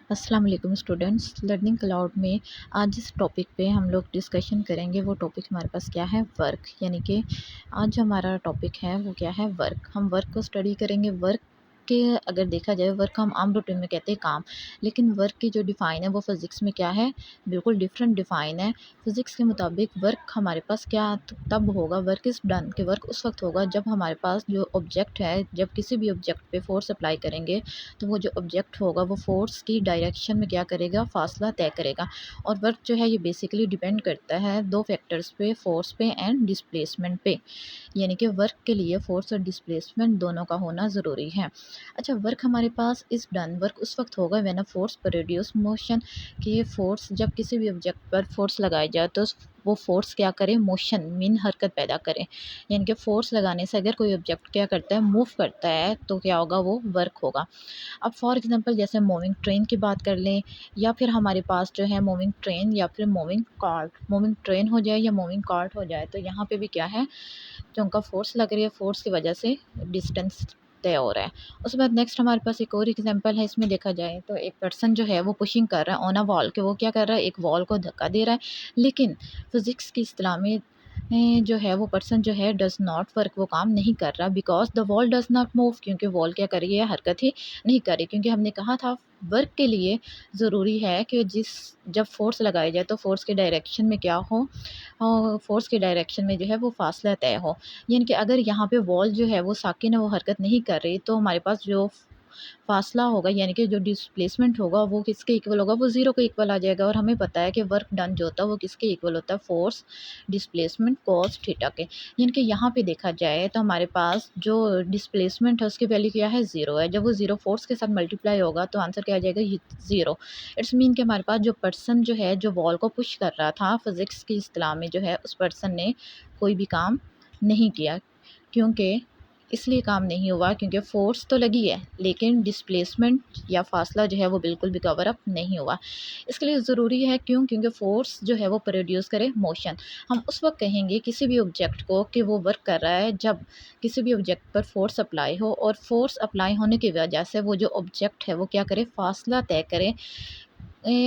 अस्सलाम वालेकुम students. Learning cloud में आज जिस टॉपिक पे हम लोग डिस्कशन करेंगे वो टॉपिक हमारे पास क्या है, वर्क। यानी कि आज हमारा टॉपिक है वो क्या है, वर्क। हम वर्क को स्टडी करेंगे। वर्क के अगर देखा जाए, वर्क हम आम रूटीन में कहते हैं काम, लेकिन वर्क की जो डिफ़ाइन है वो फ़िज़िक्स में क्या है, बिल्कुल डिफरेंट डिफ़ाइन है। फ़िज़िक्स के मुताबिक वर्क हमारे पास क्या तब होगा, वर्क इज़ डन, कि वर्क उस वक्त होगा जब हमारे पास जो ऑब्जेक्ट है, जब किसी भी ऑब्जेक्ट पे फोर्स अप्लाई करेंगे तो वो जो ऑब्जेक्ट होगा वो फ़ोर्स की डायरेक्शन में क्या करेगा, फ़ासला तय करेगा। और वर्क जो है ये बेसिकली डिपेंड करता है दो फैक्टर्स पे, फ़ोर्स पे एंड डिस्प्लेसमेंट पे। यानी कि वर्क के लिए फ़ोर्स और डिस्प्लेसमेंट दोनों का होना ज़रूरी है। अच्छा, वर्क हमारे पास इज़ डन, वर्क उस वक्त होगा when a force produce motion, कि फोर्स जब किसी भी ऑब्जेक्ट पर फोर्स लगाई जाए तो वो फोर्स क्या करे, मोशन मीन हरकत पैदा करे। यानी कि फोर्स लगाने से अगर कोई ऑब्जेक्ट क्या करता है, मूव करता है, तो क्या होगा, वो वर्क होगा। अब फॉर एग्ज़ाम्पल जैसे मूविंग ट्रेन की बात कर लें, या फिर हमारे पास जो है मूविंग ट्रेन या फिर मूविंग कार्ट, मूविंग ट्रेन हो जाए या मूविंग कार्ट हो जाए, तो यहाँ पे भी क्या है, जो उनका फ़ोर्स लग रही है, फ़ोर्स की वजह से डिस्टेंस तय हो रहा है। उसके बाद नेक्स्ट हमारे पास एक और एग्जांपल है, इसमें देखा जाए तो एक पर्सन जो है वो पुशिंग कर रहा है ऑन अ वॉल, कि वो क्या कर रहा है, एक वॉल को धक्का दे रहा है। लेकिन फिज़िक्स की इस्तिलाह में जो है वो पर्सन जो है डज़ नॉट वर्क, वो काम नहीं कर रहा, because the wall does not move, क्योंकि वॉल क्या कर रही है, हरकत ही नहीं कर रही। क्योंकि हमने कहा था वर्क के लिए ज़रूरी है कि जब फ़ोर्स लगाई जाए तो फ़ोर्स के डायरेक्शन में क्या हो, फ़ोर्स के डायरेक्शन में जो है वो फ़ासला तय हो। यानी कि अगर यहाँ पे वॉल जो है वो साकिन है, वो हरकत नहीं कर रही, तो हमारे पास जो फ़ासला होगा, यानी कि जो डिस्प्लेसमेंट होगा वो किसके इक्वल होगा, वो ज़ीरो के इक्वल आ जाएगा। और हमें पता है कि वर्क डन जो होता है वो किसके इक्वल होता है, फ़ोर्स डिस्प्लेसमेंट कॉस थीटा के। यानी कि यहाँ पे देखा जाए तो हमारे पास जो डिस्प्लेसमेंट है उसकी वैल्यू क्या है, ज़ीरो है। जब वो ज़ीरो फ़ोर्स के साथ मल्टीप्लाई होगा तो आंसर क्या आ जाएगा, ये ज़ीरो। इट्स मीन कि हमारे पास जो पर्सन जो है, जो वॉल को पुश कर रहा था, फिज़िक्स की इस्तिलाह में जो है, उस पर्सन ने कोई भी काम नहीं किया। क्योंकि इसलिए काम नहीं हुआ क्योंकि फ़ोर्स तो लगी है, लेकिन डिस्प्लेसमेंट या फ़ासला जो है वो बिल्कुल भी कवर अप नहीं हुआ। इसके लिए ज़रूरी है, क्यों, क्योंकि फ़ोर्स जो है वो प्रोड्यूस करे मोशन। हम उस वक़्त कहेंगे किसी भी ऑब्जेक्ट को कि वो वर्क कर रहा है जब किसी भी ऑब्जेक्ट पर फ़ोर्स अप्लाई हो, और फ़ोर्स अप्लाई होने की वजह से वो जो ऑब्जेक्ट है वो क्या करे, फ़ासला तय करे।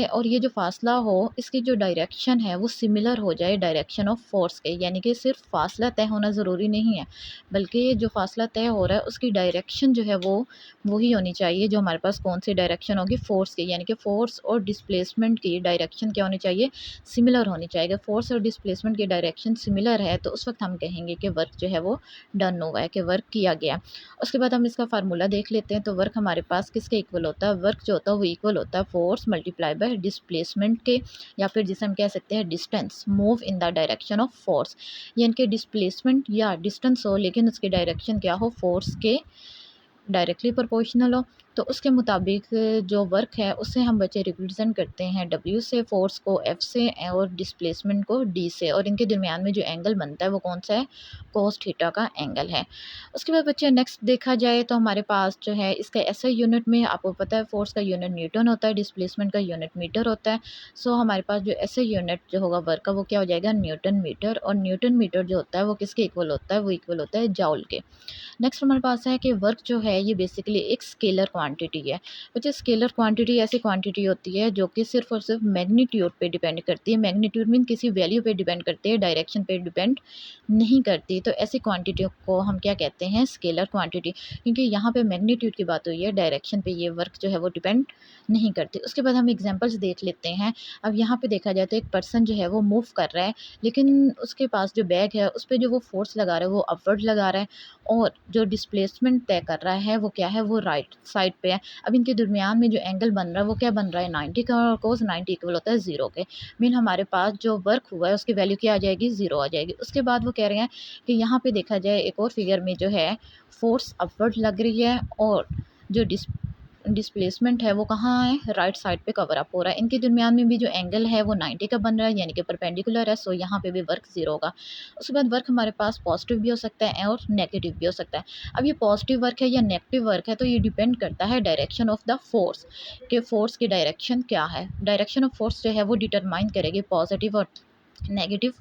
और ये जो फ़ासला हो, इसकी जो डायरेक्शन है वो सिमिलर हो जाए डायरेक्शन ऑफ फ़ोर्स के। यानी कि सिर्फ़ फ़ासला तय होना ज़रूरी नहीं है, बल्कि जो फ़ासला तय हो रहा है उसकी डायरेक्शन जो है वो वही होनी चाहिए जो हमारे पास कौन सी डायरेक्शन होगी, फ़ोर्स की। यानी कि फ़ोर्स और डिस्प्लेसमेंट की डायरेक्शन क्या होनी चाहिए, सिमिलर होनी चाहिए। फ़ोर्स और डिस्प्लेसमेंट की डायरेक्शन सिमिलर है तो उस वक़्त हम कहेंगे कि वर्क जो है वो डन हुआ है, कि वर्क किया गया है। उसके बाद हम इसका फ़ार्मूला देख लेते हैं। तो वर्क हमारे पास किसके इक्वल होता है, वर्क जो होता है वो इक्वल होता है फ़ोर्स मल्टीप्लाई बाय डिस्प्लेसमेंट के, या फिर जिसे हम कह सकते हैं distance move in the direction of force. यानी कि डिस्प्लेसमेंट या डिस्टेंस हो, लेकिन उसकी डायरेक्शन क्या हो, फोर्स के डायरेक्टली प्रोपोर्शनल हो। तो उसके मुताबिक जो वर्क है उससे हम बच्चे रिप्रेजेंट करते हैं डब्ल्यू से, फोर्स को एफ से, और डिस्प्लेसमेंट को डी से। और इनके दरमियान में जो एंगल बनता है वो कौन सा है, कोस थीटा का एंगल है। उसके बाद बच्चे नेक्स्ट देखा जाए तो हमारे पास जो है इसका एसआई यूनिट में आपको पता है, फोर्स का यूनिट न्यूटन होता है, डिस्प्लेसमेंट का यूनिट मीटर होता है। सो हमारे पास जो एसआई यूनिट जो होगा वर्क का वो क्या हो जाएगा, न्यूटन मीटर। और न्यूटन मीटर जो होता है वो किसके इक्वल होता है, वो इक्वल होता है जाउल के। नेक्स्ट हमारे पास है कि वर्क जो है ये बेसिकली एक स्केलर क्वांटिटी है। बच्चे, स्केलर क्वांटिटी ऐसी क्वांटिटी होती है जो कि सिर्फ और सिर्फ मैग्नीट्यूड पे डिपेंड करती है। मैग्नीट्यूड मीन किसी वैल्यू पे डिपेंड करती है, डायरेक्शन पे डिपेंड नहीं करती। तो ऐसी क्वांटिटी को हम क्या कहते हैं, स्केलर क्वांटिटी। क्योंकि यहाँ पे मैग्नीट्यूड की बात हुई है, डायरेक्शन पे ये वर्क जो है वो डिपेंड नहीं करती। उसके बाद हम एग्जाम्पल्स देख लेते हैं। अब यहाँ पे देखा जाए तो एक पर्सन जो है वो मूव कर रहा है, लेकिन उसके पास जो बैग है उस पर जो वो फोर्स लगा रहा है वो अपवर्ड लगा रहा है, और जो डिस्प्लेसमेंट तय कर रहा है वो क्या है, वो राइट साइड पे है। अब इनके दरमियान में जो एंगल बन रहा है वो क्या बन रहा है, 90 का। और कोस 90 इक्वल होता है ज़ीरो के। मीन हमारे पास जो वर्क हुआ है उसकी वैल्यू क्या आ जाएगी, ज़ीरो आ जाएगी। उसके बाद वो कह रहे हैं कि यहाँ पे देखा जाए एक और फिगर में जो है फोर्स अपवर्ड लग रही है, और जो डिस्प्लेसमेंट है वो कहाँ है, राइट साइड पे कवर अप हो रहा है। इनके दरमियान में भी जो एंगल है वो 90 का बन रहा है, यानी कि परपेंडिकुलर है। सो यहाँ पे भी वर्क ज़ीरो होगा। उसके बाद वर्क हमारे पास पॉजिटिव भी हो सकता है और नेगेटिव भी हो सकता है। अब ये पॉजिटिव वर्क है या नेगेटिव वर्क है तो ये डिपेंड करता है डायरेक्शन ऑफ द फोर्स, कि फोर्स की डायरेक्शन क्या है। डायरेक्शन ऑफ फोर्स जो है वो डिटरमाइन करेगी पॉजिटिव और नेगेटिव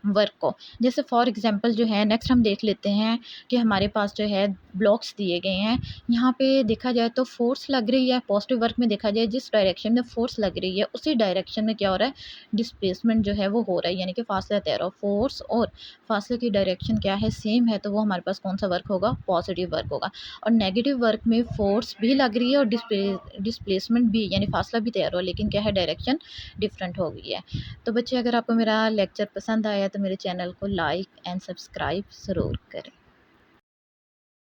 वर्क को। जैसे फॉर एग्जांपल जो है नेक्स्ट हम देख लेते हैं कि हमारे पास जो है ब्लॉक्स दिए गए हैं। यहाँ पे देखा जाए तो फोर्स लग रही है, पॉजिटिव वर्क में देखा जाए जिस डायरेक्शन में फोर्स लग रही है उसी डायरेक्शन में क्या हो रहा है, डिस्प्लेसमेंट जो है वो हो रहा है, यानी कि फासला तय रहा। फोर्स और फासले की डायरेक्शन क्या है, सेम है, तो वो हमारे पास कौन सा वर्क होगा, पॉजिटिव वर्क होगा। और नेगेटिव वर्क में फोर्स भी लग रही है और डिस्प्लेसमेंट भी, यानी फासला भी तैयार हुआ, लेकिन क्या है, डायरेक्शन डिफरेंट हो गई है। तो बच्चे, अगर आपको मेरा लेक्चर पसंद आया तो मेरे चैनल को लाइक एंड सब्सक्राइब ज़रूर करें।